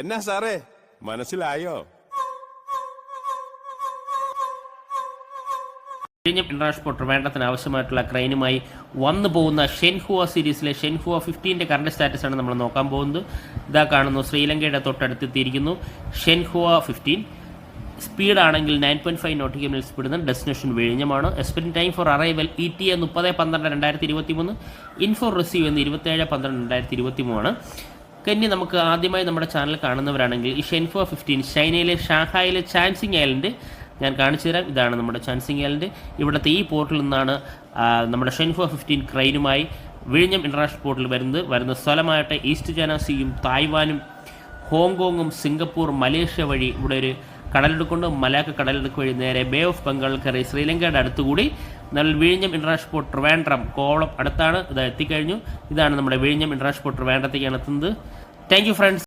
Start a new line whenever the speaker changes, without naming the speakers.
എന്നാ സാറേ മനസ്സിലായോ?
വിഴിഞ്ഞം ഇന്റർനാഷണൽ പോർട്ട് ട്രിവാൻഡ്രത്തിന് ആവശ്യമായിട്ടുള്ള ക്രെയിനുമായി വന്നു പോകുന്ന ഷെൻഹുവ സീരീസിലെ ഷെൻഹുവ 15 കറണ്ട് സ്റ്റാറ്റസ് ആണ് നമ്മൾ നോക്കാൻ പോകുന്നത്. ഇതാ കാണുന്നു, ശ്രീലങ്കയുടെ തൊട്ടടുത്തെത്തിയിരിക്കുന്നു ഷെൻഹുവ 15. സ്പീഡ് ആണെങ്കിൽ 9.5 നോട്ടിക്കൽ മൈൽ സ്പീഡ്. ഡെസ്റ്റിനേഷൻ വിഴിഞ്ഞമാണ്. Expecting time for arrival ETA 30/12/2023. Info receive എന്ന് 27/12/2023. ഇനി നമുക്ക് ആദ്യമായി നമ്മുടെ ചാനൽ കാണുന്നവരാണെങ്കിൽ ഈ ഷെൻഹുവ 15 ചൈനയിലെ ഷാങ്ഹായിലെ ചാൻസിങ് ഐലൻഡ് ഞാൻ കാണിച്ചു തരാം. ഇതാണ് നമ്മുടെ ചാൻസിങ് ഐലൻഡ്. ഇവിടുത്തെ ഈ പോർട്ടിൽ നിന്നാണ് നമ്മുടെ ഷെൻഹുവ 15 ക്രെയിനുമായി വിഴിഞ്ഞം ഇന്റർനാഷണൽ പോർട്ടിൽ വരുന്ന സ്ഥലമായിട്ട് ഈസ്റ്റ് ചൈന സീയും തായ്വാനും ഹോങ്കോങ്ങും സിംഗപ്പൂർ മലേഷ്യ വഴി ഇവിടെ ഒരു കടലെടുക്കൊണ്ട് മലാക്ക കടലെടുക്ക് വഴി നേരെ ബേ ഓഫ് ബംഗാൾ കയറി ശ്രീലങ്കയുടെ അടുത്തുകൂടി നല്ല വിഴിഞ്ഞം ഇന്റർനാഷണൽ പോർട്ട് ട്രിവാൻഡ്രം കോവളം അടുത്താണ്. ഇത് എത്തിക്കഴിഞ്ഞു. ഇതാണ് നമ്മുടെ വിഴിഞ്ഞം ഇന്റർനാഷണൽ പോർട്ട് ട്രിവാൻഡ്രത്തേക്കാണ് എത്തുന്നത്. Thank you friends.